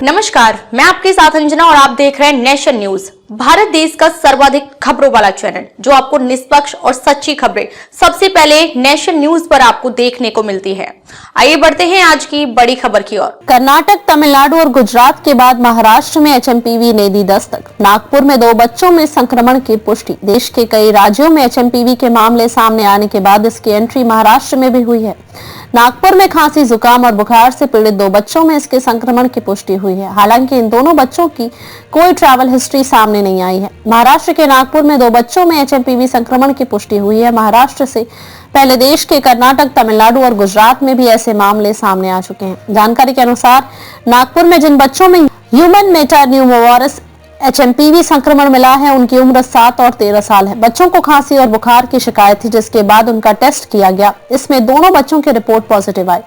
नमस्कार, मैं आपके साथ अंजना और आप देख रहे हैं नेशन न्यूज, भारत देश का सर्वाधिक खबरों वाला चैनल जो आपको निष्पक्ष और सच्ची खबरें सबसे पहले नेशन न्यूज पर आपको देखने को मिलती है। आइए बढ़ते हैं आज की बड़ी खबर की ओर। कर्नाटक, तमिलनाडु और गुजरात के बाद महाराष्ट्र में एचएमपीवी ने दी दस्तक। नागपुर में 2 बच्चों में संक्रमण की पुष्टि। देश के कई राज्यों में एचएमपीवी के मामले सामने आने के बाद इसकी एंट्री महाराष्ट्र में भी हुई है। नागपुर में खांसी, जुकाम और बुखार से पीड़ित 2 बच्चों में इसके संक्रमण की पुष्टि हुई है। हालांकि इन दोनों बच्चों की कोई ट्रैवल हिस्ट्री सामने नहीं आई है। महाराष्ट्र के नागपुर में 2 बच्चों में एचएमपीवी संक्रमण की पुष्टि हुई है। महाराष्ट्र से पहले देश के कर्नाटक, तमिलनाडु और गुजरात में भी ऐसे मामले सामने आ चुके हैं। जानकारी के अनुसार नागपुर में जिन बच्चों में ह्यूमन मेटान्यूमोवायरस एचएमपीवी संक्रमण मिला है उनकी उम्र 7 और 13 साल है। बच्चों को खांसी और बुखार की शिकायत थी, जिसके बाद उनका टेस्ट किया गया। इसमें दोनों बच्चों की रिपोर्ट पॉजिटिव आई।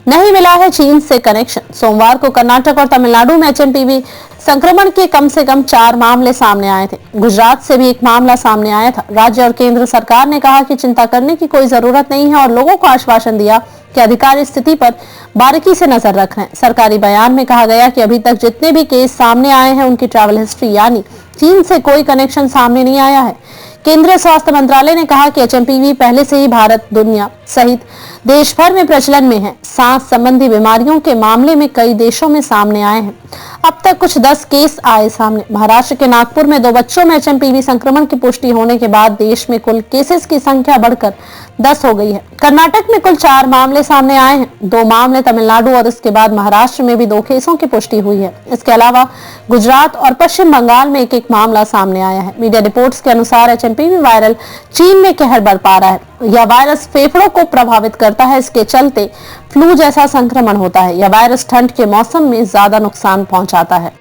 नहीं मिला है चीन से कनेक्शन। सोमवार को कर्नाटक और तमिलनाडु में एचएमपीवी संक्रमण के कम से कम 4 मामले सामने आए थे। गुजरात से भी एक मामला सामने आया था। राज्य और केंद्र सरकार ने कहा कि चिंता करने की कोई जरूरत नहीं है और लोगों को आश्वासन दिया कि अधिकारी स्थिति पर बारीकी से नजर रख रहे हैं। सरकारी बयान में कहा गया कि अभी तक जितने भी केस सामने आए हैं उनकी ट्रैवल हिस्ट्री यानी चीन से कोई कनेक्शन सामने नहीं आया है। केंद्रीय स्वास्थ्य मंत्रालय ने कहा कि एचएमपीवी पहले से ही भारत, दुनिया सहित देश भर में प्रचलन में है। सांस संबंधी बीमारियों के मामले में कई देशों में सामने आए हैं। अब तक कुछ 10 केस आए सामने। महाराष्ट्र के नागपुर में 2 बच्चों में एचएमपीवी संक्रमण की पुष्टि होने के बाद देश में कुल केसेस की संख्या बढ़कर 10 हो गई है। कर्नाटक में कुल 4 मामले सामने आए हैं। 2 मामले तमिलनाडु और इसके बाद महाराष्ट्र में भी 2 केसों की पुष्टि हुई है। इसके अलावा गुजरात और पश्चिम बंगाल में एक मामला सामने आया है। मीडिया रिपोर्ट्स के अनुसार एचएमपीवी वायरल चीन में कहर बरपा रहा है। यह वायरस फेफड़ों को प्रभावित करता है, इसके चलते फ्लू जैसा संक्रमण होता है। यह वायरस ठंड के मौसम में ज्यादा नुकसान पहुंचाता है।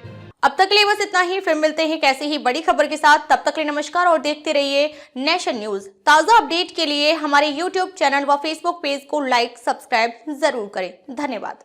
अब तक के लिए बस इतना ही। फिर मिलते हैं कैसी ही बड़ी खबर के साथ। तब तक के लिए नमस्कार और देखते रहिए नेशन न्यूज। ताजा अपडेट के लिए हमारे YouTube चैनल व Facebook पेज को लाइक, सब्सक्राइब जरूर करें। धन्यवाद।